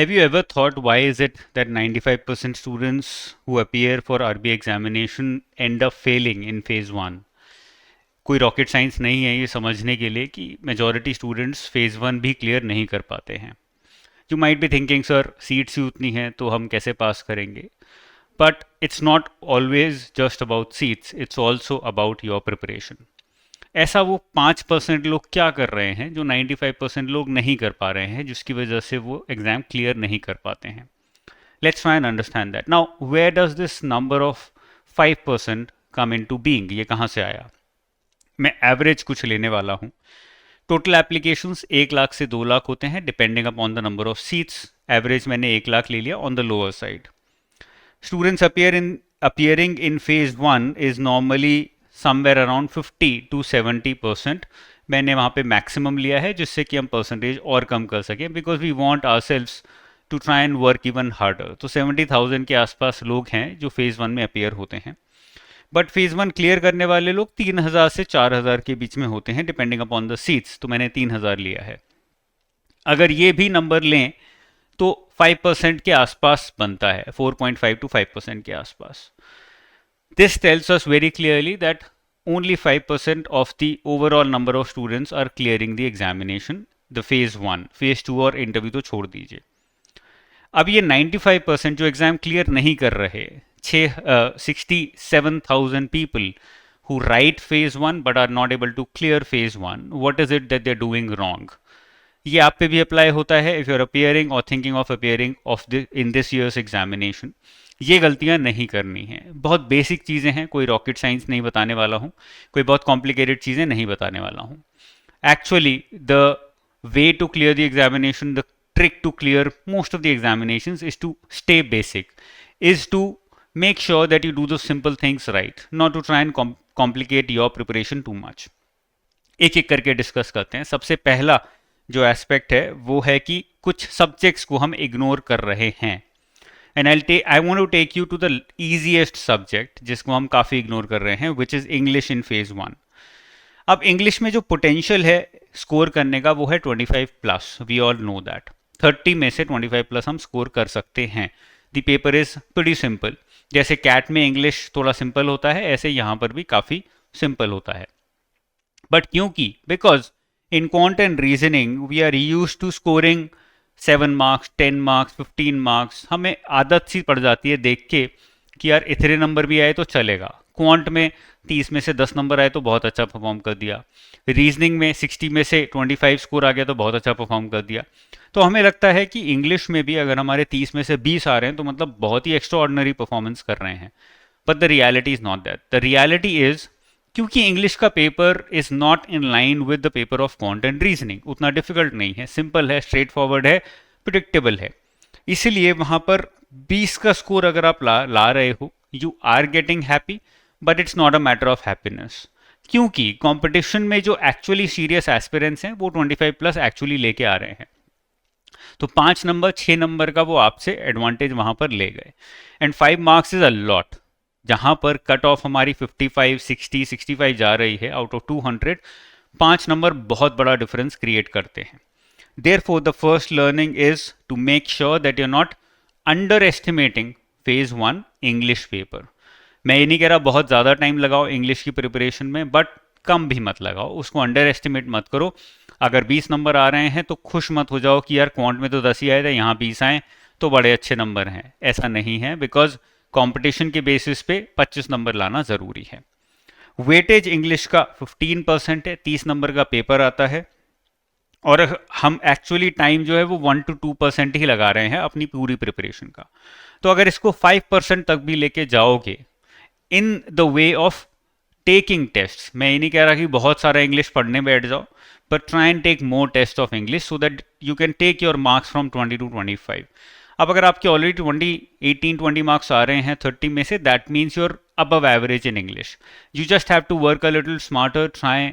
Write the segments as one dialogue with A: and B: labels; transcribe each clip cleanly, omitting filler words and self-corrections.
A: Have you ever thought why is it that 95% students who appear for RB examination end up failing in phase 1? कोई rocket science नहीं है ये समझने के लिए कि मेजॉरिटी स्टूडेंट्स फेज़ 1 भी क्लियर नहीं कर पाते हैं. You might be thinking sir seats ही उतनी हैं तो हम कैसे पास करेंगे. But it's not always just about seats, it's also about your preparation. ऐसा वो 5% लोग क्या कर रहे हैं जो 95% लोग नहीं कर पा रहे हैं, जिसकी वजह से वो एग्ज़ाम क्लियर नहीं कर पाते हैं. Let's try and understand that. Now where does this number of 5% come into being, ये कहाँ से आया. मैं एवरेज कुछ लेने वाला हूँ. टोटल एप्लीकेशंस 1 लाख से 2 लाख होते हैं depending upon the number of seats. Average मैंने 1 लाख ले लिया on the lower side. Students appearing in phase 1 is normally somewhere around 50 to 70%. मैंने वहाँ पे मैक्सिमम लिया है जिससे कि हम परसेंटेज और कम कर सकें, because we want ourselves to try and work even harder. तो 70,000 के आसपास लोग हैं जो फेज़ 1 में अपीयर होते हैं. बट फेज़ 1 क्लियर करने वाले लोग 3,000 से 4,000 के बीच में होते हैं डिपेंडिंग अपॉन द सीट्स. तो मैंने 3,000 लिया है. अगर ये भी नंबर लें तो 5% के आसपास बनता है, 4.5 to 5% के आसपास. This tells us very clearly that only 5% of the overall number of students are clearing the examination, the phase 1. phase 2 और इंटरव्यू तो छोड़ दीजिए. अब ये 95% जो एग्जाम क्लियर नहीं कर रहे, 67,000 people who write phase 1 but are not able to clear phase 1, what is it that they're doing wrong? ये आप पे भी अप्लाई होता है इफ़ यू आर अपियरिंग और thinking of appearing in this years examination. ये गलतियां नहीं करनी हैं. बहुत बेसिक चीज़ें हैं, कोई रॉकेट साइंस नहीं बताने वाला हूँ, कोई बहुत कॉम्प्लिकेटेड चीज़ें नहीं बताने वाला हूँ. Actually the way to clear the examination, the trick to clear most of the examinations is to stay basic, is to make sure that you do the simple things right, not to try and complicate your preparation too much. एक एक करके discuss करते हैं. सबसे पहला जो aspect है वो है कि कुछ सब्जेक्ट्स को हम इग्नोर कर रहे हैं. And I want to take you to the easiest subject जिसको हम काफ़ी इग्नोर कर रहे हैं, which is English in phase 1. अब इंग्लिश में जो पोटेंशियल है स्कोर करने का वो है 25+. वी ऑल नो दैट 30 में से 25+ हम स्कोर कर सकते हैं. The paper is pretty simple. जैसे कैट में इंग्लिश थोड़ा सिंपल होता है, ऐसे यहाँ पर भी काफ़ी सिंपल होता है. बट क्योंकि because in quant and reasoning we are used to scoring 7 marks, 10 marks, 15 marks. हमें आदत सी पड़ जाती है देख के कि यार इतने नंबर भी आए तो चलेगा. क्वांट में 30 में से 10 नंबर आए तो बहुत अच्छा परफॉर्म कर दिया. रीजनिंग में 60 में से 25 स्कोर आ गया तो बहुत अच्छा परफॉर्म कर दिया. तो हमें लगता है कि इंग्लिश में भी अगर हमारे 30 में से 20 आ रहे हैं तो मतलब बहुत ही एक्स्ट्रा ऑर्डिनरी परफॉर्मेंस कर रहे हैं. But the reality is not that. The reality is क्योंकि इंग्लिश का paper is not in line with the paper of quant and reasoning, उतना डिफिकल्ट नहीं है, सिंपल है, स्ट्रेट फॉरवर्ड है, प्रिडिक्टेबल है. इसीलिए वहां पर 20 का स्कोर अगर आप ला रहे हो, you are getting happy, but it's not a matter of happiness. क्योंकि कंपटीशन में जो एक्चुअली सीरियस एस्पिरेंट्स हैं वो 25+ एक्चुअली लेके आ रहे हैं. तो 5 नंबर 6 नंबर का वो आपसे एडवांटेज वहां पर ले गए. And 5 marks is a lot. जहां पर कट ऑफ हमारी 55, 60, 65 जा रही है आउट ऑफ 200, 5 नंबर बहुत बड़ा डिफरेंस क्रिएट करते हैं. Therefore the first learning is to make sure that you are not underestimating phase 1 English paper. मैं ये नहीं कह रहा बहुत ज़्यादा टाइम लगाओ इंग्लिश की प्रिपरेशन में, बट कम भी मत लगाओ, उसको अंडर एस्टिमेट मत करो. अगर 20 नंबर आ रहे हैं तो खुश मत हो जाओ कि यार क्वांट में तो 10 ही आए थे, यहाँ 20 आए तो बड़े अच्छे नंबर हैं. ऐसा नहीं है, बिकॉज कंपटीशन के बेसिस पे 25 नंबर लाना ज़रूरी है. वेटेज इंग्लिश का 15% है, 30 नंबर का पेपर आता है, और हम एक्चुअली टाइम जो है वो 1 to 2% ही लगा रहे हैं अपनी पूरी प्रिपरेशन का. तो अगर इसको 5% तक भी लेके जाओगे in the way of taking test, मैं ये नहीं कह रहा कि बहुत सारा इंग्लिश पढ़ने बैठ जाओ, but try and take more test of English so that you can take your marks from 20 to 25. अब अगर आपके ऑलरेडी 18-20 मार्क्स आ रहे हैं 30 में से, that means you're above average in English. You just have to work a little smarter, try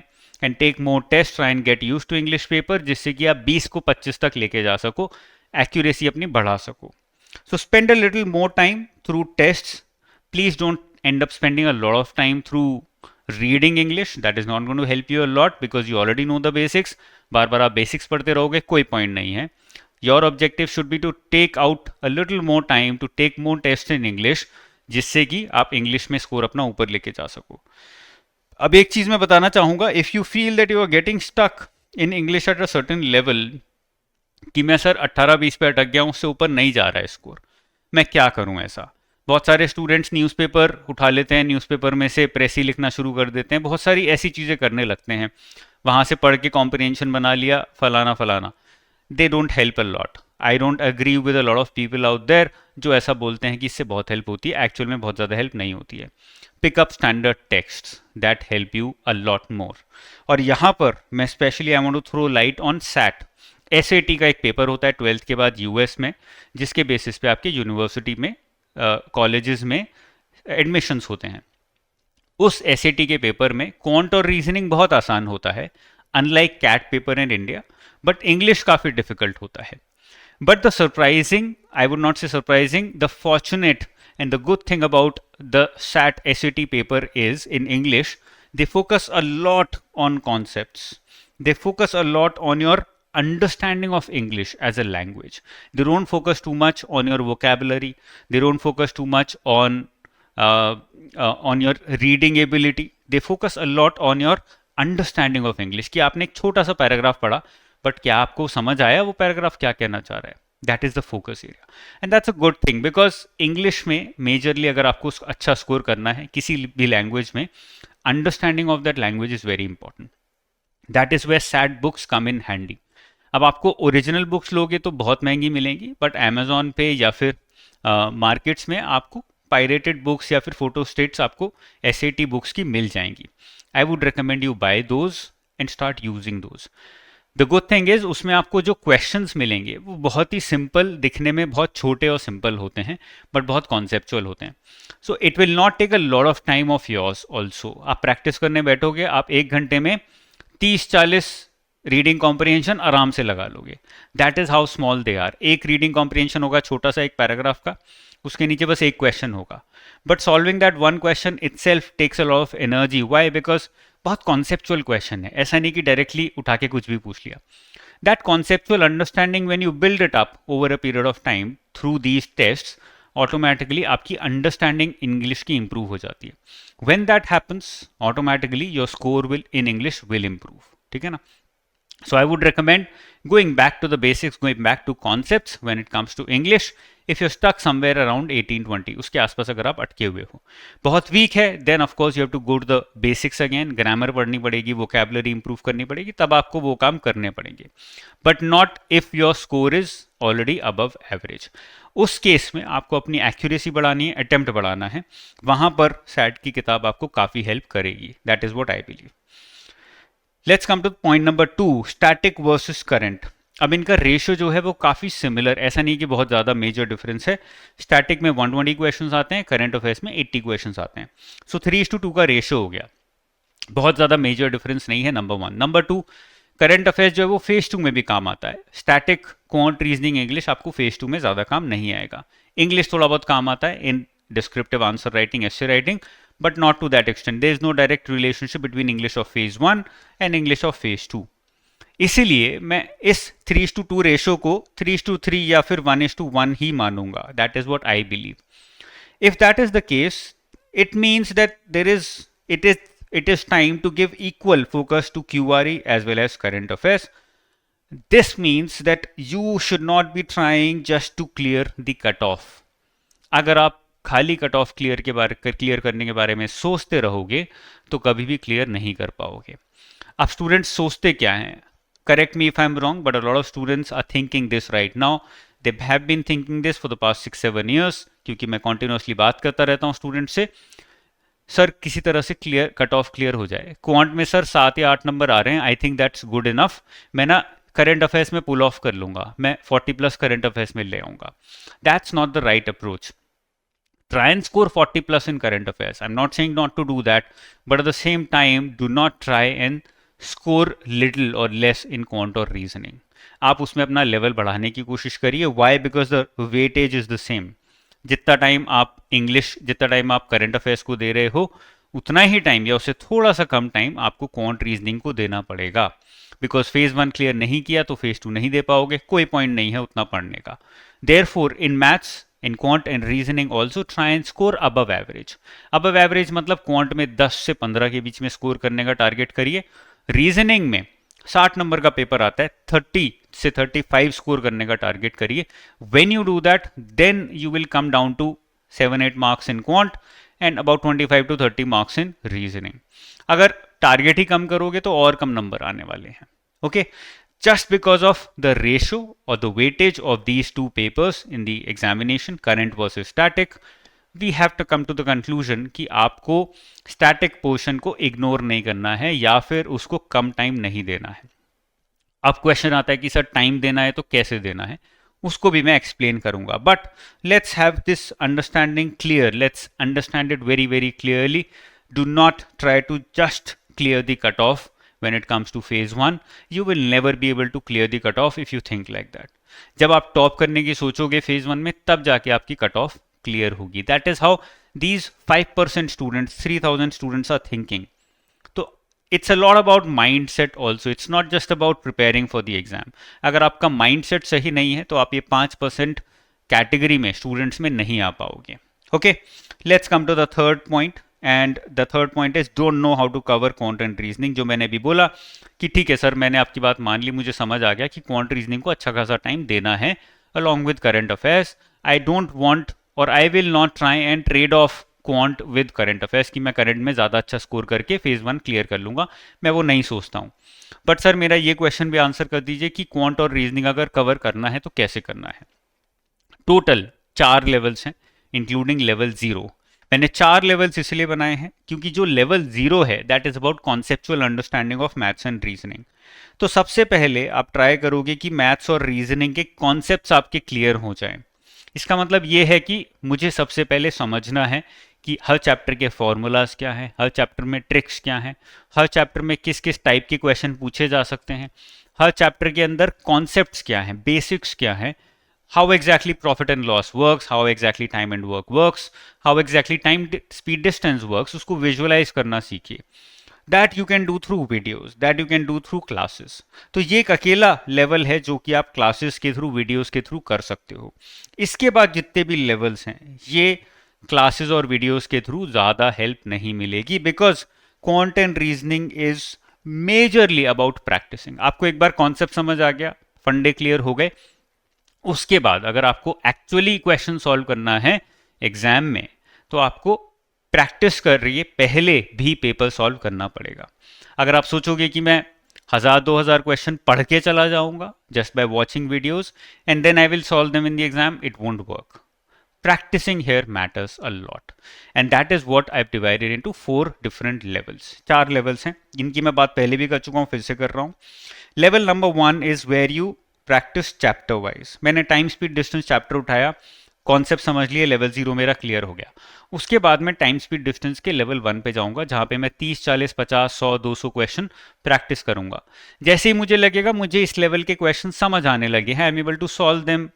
A: and take more test, try and get used to English paper, जिससे कि आप 20 को 25 तक लेके जा सको, एक्यूरेसी अपनी बढ़ा सको. So spend a little more time through test. Please don't end up spending a lot of time through reading English. That is not going to help you a lot because you already know the basics. बार बार आप basics पढ़ते रहोगे, कोई point नहीं है. Your objective should be to take out a little more time to take more test in English, जिससे कि आप इंग्लिश में स्कोर अपना ऊपर लेके जा सको। अब एक चीज मैं बताना चाहूंगा, if you feel that you are getting stuck in English at a certain level, कि मैं सर 18-20 पे अटक गया हूं, उससे ऊपर नहीं जा रहा है स्कोर, मैं क्या करूं ऐसा। बहुत सारे स्टूडेंट्स न्यूज़पेपर उठा लेते हैं, न्यूज़पेपर में से प्रेसी लिखना शुरू कर देते हैं, बहुत सारी ऐसी चीज़ें करने लगते हैं, वहां से पढ़ के कॉम्प्रिहेंशन बना लिया, फलाना फलाना। They don't help a lot. I don't agree with a lot of people out there जो ऐसा बोलते हैं कि इससे बहुत हेल्प होती है, एक्चुअल में बहुत ज़्यादा हेल्प नहीं होती है। Pick up standard text that help you a lot more. और यहाँ पर मैं specially I want to throw light on SAT. SAT का एक पेपर होता है 12th के बाद यूएस में, जिसके बेसिस पे आपके यूनिवर्सिटी में, कॉलेजेस में एडमिशन्स होते हैं। उस एसएटी के पेपर में क्वांट और रीजनिंग बहुत आसान होता है, unlike CAT paper in India, but English काफ़ी डिफिकल्ट होता है। But the surprising, I would not say surprising, the fortunate and the good thing about the SAT SAT paper is in English, they focus a lot on concepts. They focus a lot on your understanding of English as a language. They don't focus too much on your vocabulary. They don't focus too much on your reading ability. They focus a lot on your understanding of English, कि आपने एक छोटा सा paragraph पढ़ा, but क्या आपको समझ आया वो पैराग्राफ क्या कहना चाह रहा है। That is the focus area, and that's a good thing, because English में मेजरली अगर आपको अच्छा स्कोर करना है किसी भी लैंग्वेज में, understanding of that language is very important. That is where SAT books come in handy. अब आपको ओरिजिनल बुक्स लोगे तो बहुत महंगी मिलेंगी, बट अमेजोन पे या फिर मार्केट्स में आपको पायरेटेड बुक्स या फिर फोटो स्टेट्स आपको एसएटी बुक्स की मिल जाएंगी। I would recommend you buy those and start using those. The good thing is उसमें आपको जो क्वेश्चंस मिलेंगे वो बहुत ही सिंपल, दिखने में बहुत छोटे और सिंपल होते हैं, बट बहुत कॉन्सेप्चुअल होते हैं। So it will not take a lot of time of yours also. आप प्रैक्टिस करने बैठोगे, आप 1 घंटे में 30-40 रीडिंग कॉम्प्रिहेंशन आराम से लगा लोगे। That is how small they are. एक रीडिंग कॉम्प्रिहेंशन होगा छोटा सा, एक पैराग्राफ का, उसके नीचे बस एक क्वेश्चन होगा, but solving that one question itself takes a lot of energy. Why? Because बहुत कॉन्सेप्चुअल क्वेश्चन है, ऐसा नहीं कि डायरेक्टली उठा के कुछ भी पूछ लिया। That conceptual understanding when you build it up over a period of time through these tests, automatically आपकी अंडरस्टैंडिंग इंग्लिश की इंप्रूव हो जाती है। When that happens, automatically your score will in English will improve. ठीक है ना? So I would recommend going back to the basics, going back to concepts when it comes to English. If you're stuck somewhere around 18-20, उसके आसपास अगर आप अटके हुए हो, बहुत वीक है, then of course you have to go to the basics again. Grammar पढ़नी पड़ेगी, vocabulary improve करनी पड़ेगी, तब आपको वो काम करने पड़ेंगे, but not if your score is already above average. उस केस में आपको अपनी एक्यूरेसी बढ़ानी है, अटेम्प्ट बढ़ाना है, वहां पर सैट की किताब आपको काफ़ी हेल्प करेगी। That is what I believe. Let's come two point number 2, static versus current. अब इनका रेशियो जो है वो काफ़ी सिमिलर, ऐसा नहीं कि बहुत ज़्यादा मेजर डिफरेंस है। स्टैटिक में 120 क्वेश्चंस आते हैं, करंट अफेयर्स में 80 क्वेश्चंस आते हैं। सो 3:2 का रेशियो हो गया, बहुत ज़्यादा मेजर डिफरेंस नहीं है, नंबर 1। नंबर 2, करंट अफेयर्स जो है वो फेज 2 में भी काम आता है। स्टैटिक, क्वांट, रीजनिंग, इंग्लिश आपको फेज 2 में ज़्यादा काम नहीं आएगा। इंग्लिश थोड़ा बहुत काम आता है इन descriptive answer writing, essay writing, but not to that extent. There is no direct relationship between English of phase 1 and English of phase 2. इसीलिए मैं इस 3:2 रेशो को 3:3 या फिर 1:1 ही मानूंगा। That is what I believe. If that is the case, it means that it is time to give equal focus to QRE as well as current affairs. This means that you should not be trying just to clear the cutoff. अगर आप खाली cut off clear करने के बारे में सोचते रहोगे तो कभी भी क्लियर नहीं कर पाओगे। अब स्टूडेंट्स सोचते क्या हैं? Correct me if I am wrong, but a lot of students are thinking this right now. They have been thinking this for the past 6-7 years, क्योंकि मैं कॉन्टिन्यूसली बात करता रहता हूँ स्टूडेंट से। सर किसी तरह से क्लियर कट ऑफ क्लियर हो जाए। क्वांट में सर 7 या 8 नंबर आ रहे हैं, I think that's good enough. मैं ना करंट अफेयर्स में पुल ऑफ कर लूंगा, मैं 40+ करंट अफेयर्स में ले आऊंगा। That's not the right approach. Try and score 40+ in current affairs. I'm not saying not to do that, but at the same time, do not try and score little or less in quant or reasoning. आप उसमें अपना level बढ़ाने की कोशिश करिए। Why? Because the weightage is the same. जितना time आप English, जितना टाइम आप करंट अफेयर्स को दे रहे हो, उतना ही टाइम या उससे थोड़ा सा कम टाइम आपको क्वांट रीजनिंग को देना पड़ेगा। बिकॉज फेज 1 क्लियर नहीं किया तो फेज 2 नहीं दे पाओगे, कोई पॉइंट नहीं है उतना पढ़ने का। Therefore in maths, in quant and reasoning also try and score above average. Above average मतलब क्वांट में 10 से 15 के बीच में स्कोर करने का टारगेट करिए। रीजनिंग में 60 नंबर का पेपर आता है, 30 से 35 स्कोर करने का टारगेट करिए। When you do that then you will come down to 7-8 marks in quant and about 25 to 30 marks in reasoning. अगर टारगेट ही कम करोगे तो और कम नंबर आने वाले हैं। Okay, just because of the ratio or the weightage of these two papers in the examination, current versus static, we have to come to the conclusion कि आपको static portion को ignore नहीं करना है या फिर उसको कम टाइम नहीं देना है। अब क्वेश्चन आता है कि सर टाइम देना है तो कैसे देना है, उसको भी मैं एक्सप्लेन करूंगा। But let's have this understanding clear, let's understand it very very clearly. Do not try to just clear the cutoff when it comes to phase 1. You will never be able to clear the cutoff if you think like that. जब आप top करने की सोचोगे phase 1 में, तब जाके आपकी cut off clear होगी। That is how these 5% students, 3000 students are thinking. तो it's a lot about mindset also. It's not just about preparing for the exam. अगर आपका mindset सही नहीं है तो आप ये 5% कैटेगरी में स्टूडेंट्स में नहीं आ पाओगे। Okay, let's come to the third point. And the third point is don't know how to cover quant and reasoning. जो मैंने अभी बोला कि ठीक है सर, मैंने आपकी बात मान ली, मुझे समझ आ गया कि क्वांट रीजनिंग को अच्छा खासा टाइम देना है along with current affairs. I don't want और I will not try and trade off quant with current affairs कि मैं करंट में ज़्यादा अच्छा स्कोर करके फेज 1 क्लियर कर लूँगा, मैं वो नहीं सोचता हूँ। बट सर मेरा ये क्वेश्चन भी आंसर कर दीजिए कि क्वांट और रीजनिंग अगर कवर करना है तो कैसे करना है। टोटल 4 लेवल्स हैं इंक्लूडिंग लेवल 0। मैंने 4 लेवल्स इसलिए बनाए हैं क्योंकि जो लेवल 0 है that is about conceptual understanding of maths and reasoning. तो सबसे पहले आप ट्राई करोगे कि मैथ्स और रीजनिंग के कॉन्सेप्ट्स आपके क्लियर हो जाएं। इसका मतलब ये है कि मुझे सबसे पहले समझना है कि हर चैप्टर के फॉर्मूलाज क्या हैं, हर चैप्टर में ट्रिक्स क्या हैं, हर चैप्टर में किस किस टाइप के क्वेश्चन पूछे जा सकते हैं, हर चैप्टर के अंदर कॉन्सेप्ट्स क्या हैं, बेसिक्स क्या हैं, how exactly profit and loss works, how exactly time and work works, how exactly time speed distance works, उसको विजुअलाइज करना सीखिए। That you can do through videos, that you can do through classes. तो ये एक अकेला level है जो कि आप क्लासेस के थ्रू, वीडियोस के थ्रू कर सकते हो। इसके बाद जितने भी लेवल्स हैं ये क्लासेस और वीडियोस के थ्रू ज़्यादा हेल्प नहीं मिलेगी, because quant and reasoning is majorly about practicing. आपको एक बार कॉन्सेप्ट समझ आ गया, फंडे क्लियर हो गए, उसके बाद अगर आपको एक्चुअली क्वेश्चन सॉल्व करना है एग्जाम में तो आपको प्रैक्टिस कर रही है, पहले भी पेपर सॉल्व करना पड़ेगा। अगर आप सोचोगे कि मैं 1000-2000 क्वेश्चन पढ़ के चला जाऊंगा just by watching videos and then I will solve them in the exam, it won't work. Practicing here matters a lot and that is what I've divided into 4 different levels. 4 levels हैं, इनकी मैं बात पहले भी कर चुका हूँ, फिर से कर रहा हूँ। Level number 1 is where you practice chapter wise. मैंने टाइम स्पीड डिस्टेंस चैप्टर उठाया, कॉन्सेप्ट समझ लिए, लेवल 0 मेरा क्लियर हो गया। उसके बाद मैं टाइम स्पीड डिस्टेंस के लेवल 1 पे जाऊंगा जहां पे मैं 30, 40, 50, 100, 200 क्वेश्चन प्रैक्टिस करूंगा। जैसे ही मुझे लगेगा मुझे इस लेवल के क्वेश्चन समझ आने लगे हैं, I am able to solve them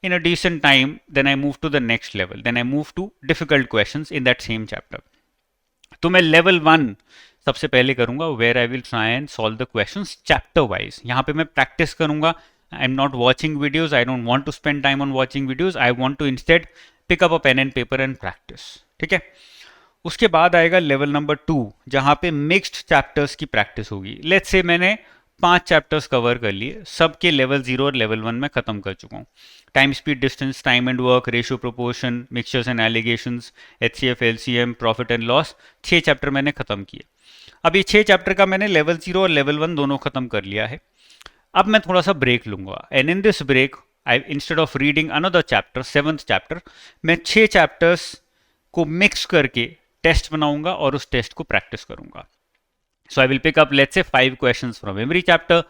A: in a decent time, then I move to the next level, then I move to difficult questions in that same chapter. तो मैं level 1 सबसे पहले करूंगा where I will try and solve the questions chapter wise. यहाँ पे मैं practice करूंगा, I'm not watching videos, I don't want to spend time on watching videos, I want to instead pick up a pen and paper and practice. ठीक है, उसके बाद आएगा level number 2 जहाँ पे मिक्स्ड चैप्टर्स की प्रैक्टिस होगी। लेट्स से मैंने 5 चैप्टर्स कवर कर लिए, सबके लेवल 0 और लेवल 1 में खत्म कर चुका हूँ। Time speed distance, time and work, ratio proportion, mixtures and allegations, HCF, LCM, profit and loss, 6 chapter मैंने खत्म किए। अब ये 6 चैप्टर का मैंने लेवल 0 और लेवल 1 दोनों खत्म कर लिया है। अब मैं थोड़ा सा ब्रेक लूंगा and in this break I instead of reading another chapter, 7th chapter, मैं 6 चैप्टर्स को मिक्स करके टेस्ट बनाऊंगा और उस टेस्ट को प्रैक्टिस करूंगा। So I will pick up let's say 5 questions from every chapter.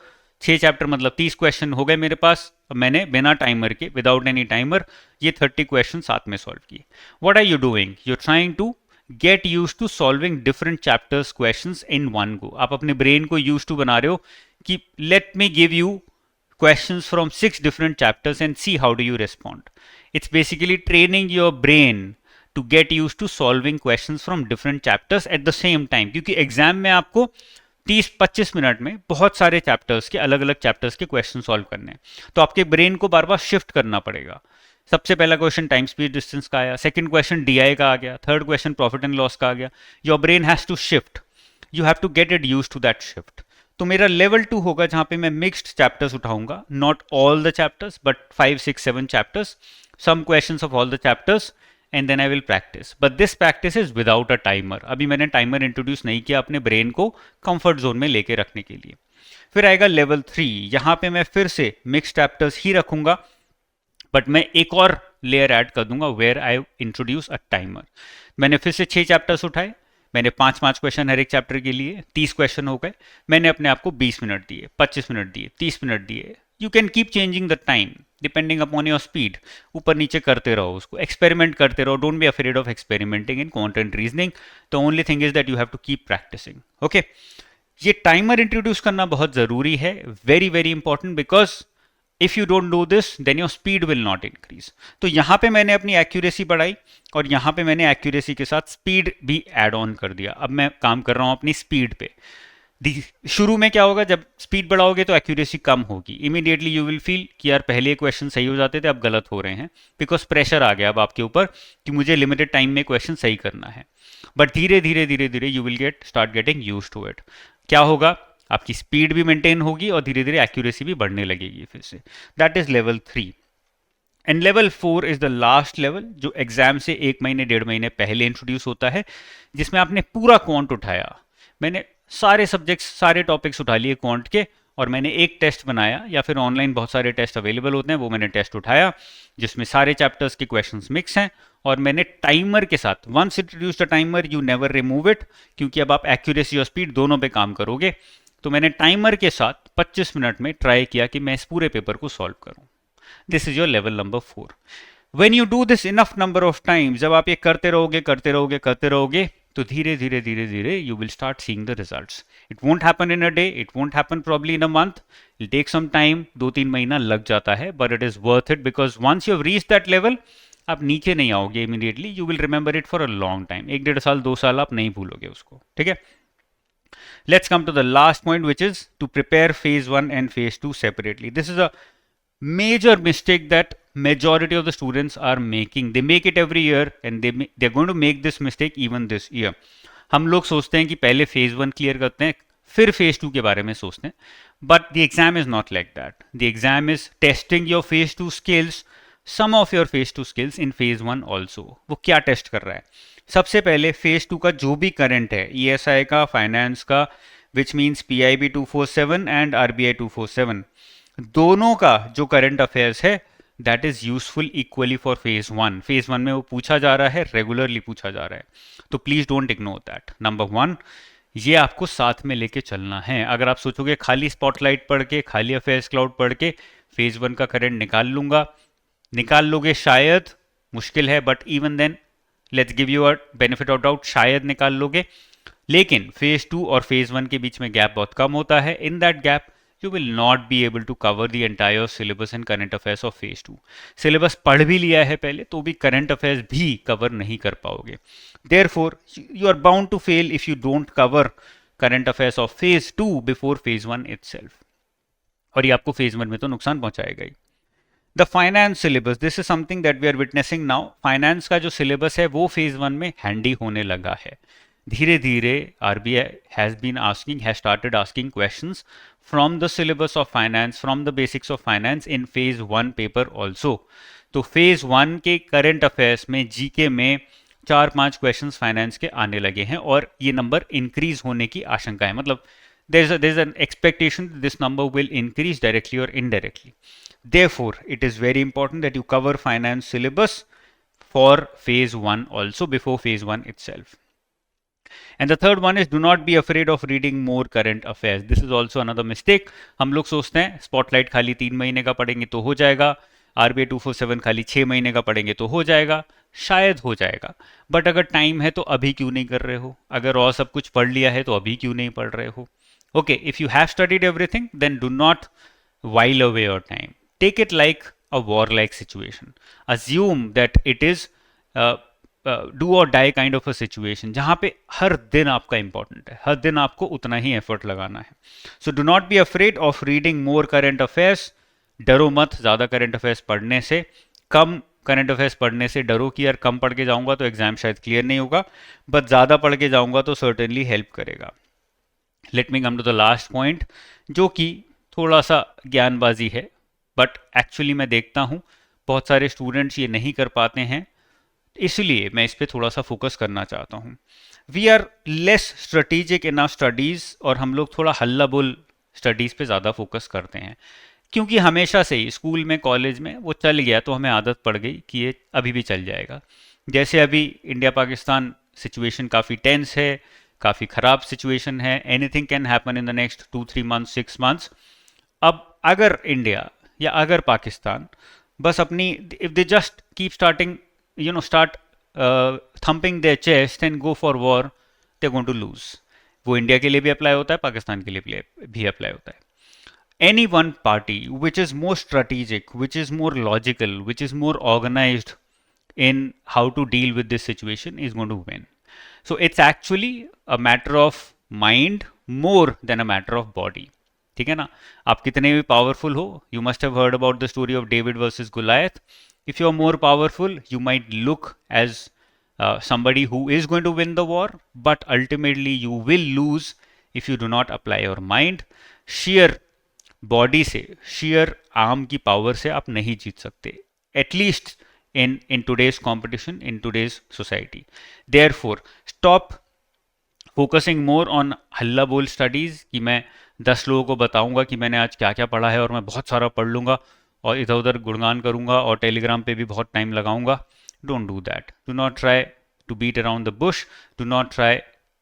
A: 6 chapter मतलब 30 क्वेश्चन हो गए मेरे पास। अब मैंने बिना टाइमर के, विदाउट एनी टाइमर, ये 30 क्वेश्चन साथ में सॉल्व किए। What are you doing? You are trying to get used to solving different chapters questions in one go. आप अपने ब्रेन को यूज टू बना रहे हो कि let me give you questions from 6 different chapters and see how do you respond. It's basically training your brain to get used to solving questions from different chapters at the same time, क्योंकि exam में आपको 30-25 minute में बहुत सारे chapters के, अलग अलग chapters के क्वेश्चन सॉल्व करने हैं। तो आपके ब्रेन को बार बार शिफ्ट करना पड़ेगा। सबसे पहला क्वेश्चन टाइम स्पीड डिस्टेंस का आया, सेकंड क्वेश्चन डीआई का आ गया, third question profit and loss का आ गया। Your brain has to shift, you have to get it used to that shift. तो मेरा लेवल 2 होगा जहां पे मैं मिक्स्ड चैप्टर्स उठाऊंगा, not all the chapters but 5-6-7 chapters, some questions of all the chapters, and then I will practice. But this practice is without a timer. अभी मैंने timer introduce नहीं किया अपने ब्रेन को कंफर्ट जोन में लेके रखने के लिए। फिर आएगा लेवल 3, यहां पे मैं फिर से मिक्स चैप्टर्स ही रखूंगा, बट मैं एक और लेयर ऐड कर दूंगा where I introduce a timer. मैंने फिर से 6 चैप्टर्स उठाए, मैंने 5-5 क्वेश्चन हर एक चैप्टर के लिए, 30 क्वेश्चन हो गए। मैंने अपने आप को 20 मिनट दिए, 25 मिनट दिए, 30 मिनट दिए। You can keep changing the time depending upon your speed. ऊपर नीचे करते रहो, उसको एक्सपेरिमेंट करते रहो। Don't be afraid of experimenting in content reasoning. The only thing is that you have to keep practicing. Okay, ये timer introduce करना बहुत जरूरी है, very very important, because if you don't do this then your speed will not increase. तो यहां पे मैंने अपनी एक्यूरेसी बढ़ाई और यहां पे मैंने एक्यूरेसी के साथ स्पीड भी ऐड ऑन कर दिया। अब मैं काम कर रहा हूं अपनी स्पीड पे। शुरू में क्या होगा, जब स्पीड बढ़ाओगे तो एक्यूरेसी कम होगी। इमीडिएटली यू विल फील कि यार पहले क्वेश्चन सही हो जाते थे, अब गलत हो रहे हैं, बिकॉज प्रेशर आ गया अब आपके ऊपर कि मुझे लिमिटेड टाइम में क्वेश्चन सही करना है। बट धीरे धीरे धीरे धीरे you will start getting used to it. क्या होगा, आपकी स्पीड भी मेंटेन होगी और धीरे धीरे एक्यूरेसी भी बढ़ने लगेगी फिर से। That is level 3। And level 4 is the last level, जो एग्जाम से 1 महीने 1.5 महीने पहले इंट्रोड्यूस होता है, जिसमें आपने पूरा क्वांट उठाया। मैंने सारे सब्जेक्ट्स, सारे टॉपिक्स उठा लिए क्वांट के, और मैंने एक टेस्ट बनाया, या फिर ऑनलाइन बहुत सारे टेस्ट अवेलेबल होते हैं, वो मैंने टेस्ट उठाया जिसमें सारे चैप्टर्स के क्वेश्चंस मिक्स हैं। और मैंने टाइमर के साथ, once introduce the timer you never remove it, क्योंकि अब आप एक्यूरेसी और स्पीड दोनों पे काम करोगे। तो मैंने टाइमर के साथ 25 मिनट में ट्राई किया कि मैं इस पूरे पेपर को सॉल्व करूं। This is your level number 4। When you do this enough number of times, जब आप ये करते रहोगे करते रहोगे करते रहोगे, तो धीरे धीरे धीरे धीरे you will start seeing the results. It won't happen in a day, it won't happen probably in a month, it take some time, 2-3 महीना लग जाता है, but it is worth it, because once you have reached that level, आप नीचे नहीं आओगे immediately, you will remember it for a long time. 1-1.5 साल 2 साल आप नहीं भूलोगे उसको। ठीक है, let's come to the last point, which is to prepare phase 1 and phase 2 separately. This is a major mistake that majority of the students are making. They make it every year and they're going to make this mistake even this year. हम लोग सोचते हैं कि पहले phase 1 clear करते हैं, फिर phase 2 के बारे में सोचते हैं, but the exam is not like that. The exam is testing your phase 2 skills, some of your phase 2 skills in phase 1 also. वो क्या टेस्ट कर रहा है? सबसे पहले फेज 2 का जो भी करंट है, ईएसआई का, फाइनेंस का, which means PIB 247 and RBI 247, दोनों का जो करंट अफेयर्स है, that is useful equally for phase 1। Phase 1 में वो पूछा जा रहा है, रेगुलरली पूछा जा रहा है, तो please don't ignore that. Number 1, ये आपको साथ में लेके चलना है। अगर आप सोचोगे खाली स्पॉटलाइट पढ़ के, खाली अफेयर्स क्लाउड पढ़ के फेज 1 का करंट निकाल लूंगा, निकाल लोगे शायद, मुश्किल है, but even then let's give you a benefit of doubt, शायद निकाल लोगे। लेकिन फेज 2 और फेज 1 के बीच में गैप बहुत कम होता है। In that gap you will not be able to cover the entire syllabus and current affairs of phase 2। Syllabus पढ़ भी लिया है पहले, तो भी करंट अफेयर्स भी कवर नहीं कर पाओगे। Therefore you are bound to fail if you don't cover current affairs of phase 2 before phase 1 itself, और ये आपको फेज 1 में तो नुकसान पहुंचाएगा ही। The finance syllabus, this is something that we are witnessing now. Finance का जो सिलेबस है वो फेज 1 में हैंडी होने लगा है। धीरे धीरे RBI has started asking questions from the syllabus of finance, from the basics of finance in phase 1 paper also. तो phase 1 के current affairs में, जीके में 4-5 questions finance के आने लगे हैं, और ये नंबर इंक्रीज होने की आशंका है। मतलब there's an expectation that this number will increase directly or indirectly. Therefore, it is very important that you cover finance syllabus for phase 1 also before phase 1 itself. And the third one is do not be afraid of reading more current affairs. This is also another mistake. हम लोग सोचते हैं spotlight खाली 3 महीने का पढ़ेंगे तो हो जाएगा, आरबीआई 247 खाली 6 महीने का पढ़ेंगे तो हो जाएगा, शायद हो जाएगा, बट अगर टाइम है तो अभी क्यों नहीं कर रहे हो? अगर और सब कुछ पढ़ लिया है तो अभी क्यों नहीं पढ़ रहे हो? Okay, if you have studied everything, then do not while away your time. Take it like a war-like situation. Assume that it is do or die kind of a situation जहाँ पे हर दिन आपका इंपॉर्टेंट है, हर दिन आपको उतना ही effort लगाना है. So do not be afraid of reading more current affairs. डरो मत ज़्यादा करंट अफेयर्स पढ़ने से. कम करंट अफेयर्स पढ़ने से डरो कि यार कम पढ़ के जाऊंगा तो एग्जाम शायद क्लियर नहीं होगा, बट ज़्यादा पढ़ के जाऊंगा तो सर्टेनली हेल्प करेगा. Let me come to the last point, जो कि थोड़ा सा ज्ञानबाजी है, बट एक्चुअली मैं देखता हूँ बहुत सारे स्टूडेंट्स ये नहीं कर पाते हैं, इसलिए मैं इस पर थोड़ा सा फोकस करना चाहता हूँ. We are less strategic in our studies, और हम लोग थोड़ा हल्ला बोल स्टडीज़ पे ज़्यादा फोकस करते हैं, क्योंकि हमेशा से ही स्कूल में कॉलेज में वो चल गया तो हमें आदत पड़ गई कि ये अभी भी चल जाएगा. जैसे अभी इंडिया पाकिस्तान सिचुएशन काफ़ी टेंस है, काफ़ी ख़राब सिचुएशन है, anything can happen in the next 2-3 months 6 months. अब अगर इंडिया या अगर पाकिस्तान बस अपनी, if they just keep starting start thumping their chest and go for war, they're going to lose. वो इंडिया के लिए भी अप्लाई होता है, पाकिस्तान के लिए भी अप्लाई होता है. Any one party which is more strategic, which is more logical, which is more organized in how to deal with this situation is going to win. So it's actually a matter of mind more than a matter of body. ठीक है ना. आप कितने भी powerful हो, you must have heard about the story of David versus गुलायत. If you are more powerful, you might look as somebody who is going to win the war, but ultimately you will lose if you do not apply your mind. Sheer body से, sheer arm की power से आप नहीं जीत सकते, at least in today's competition, in today's society. Therefore, stop focusing more on हल्ला बोल studies कि मैं 10 लोगों को बताऊंगा कि मैंने आज क्या क्या पढ़ा है और मैं बहुत सारा पढ़ लूँगा और इधर उधर गुणगान करूँगा और टेलीग्राम पे भी बहुत टाइम लगाऊंगा. Don't do that. Do not try to beat around the bush. Do not try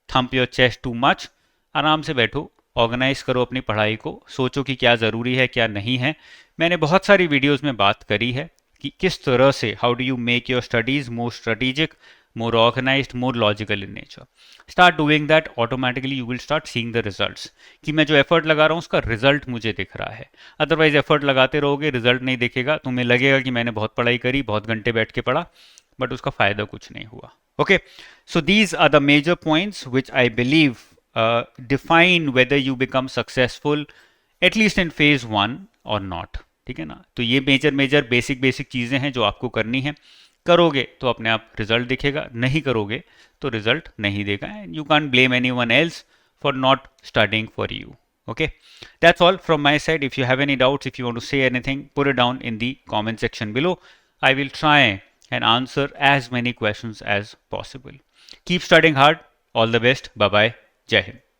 A: thump your chest too much. आराम से बैठो, ऑर्गेनाइज करो अपनी पढ़ाई को, सोचो कि क्या ज़रूरी है क्या नहीं है. मैंने बहुत सारी वीडियोज़ में बात करी है कि किस तरह से how do you make your studies more strategic, more organized, more logical in nature. Start doing that, automatically you will start seeing the results. कि मैं जो एफर्ट लगा रहा हूँ उसका रिजल्ट मुझे दिख रहा है. अदरवाइज एफर्ट लगाते रहोगे, रिजल्ट नहीं दिखेगा, तुम्हें लगेगा कि मैंने बहुत पढ़ाई करी, बहुत घंटे बैठ के पढ़ा, बट उसका फायदा कुछ नहीं हुआ. Okay, so these are the major points which I believe define whether you become successful at least in phase 1 और नॉट. ठीक है ना. तो ये मेजर बेसिक चीज़ें हैं जो आपको करनी है. करोगे तो अपने आप रिजल्ट दिखेगा, नहीं करोगे तो रिजल्ट नहीं देगा. And you can blame anyone else for not studying for you. Okay, that's all from my side. If you have any doubts, if you want to say anything, put it down in the comment section below. I will try and answer as many questions as possible. Keep studying hard. All the best. Bye bye. Jai Hind.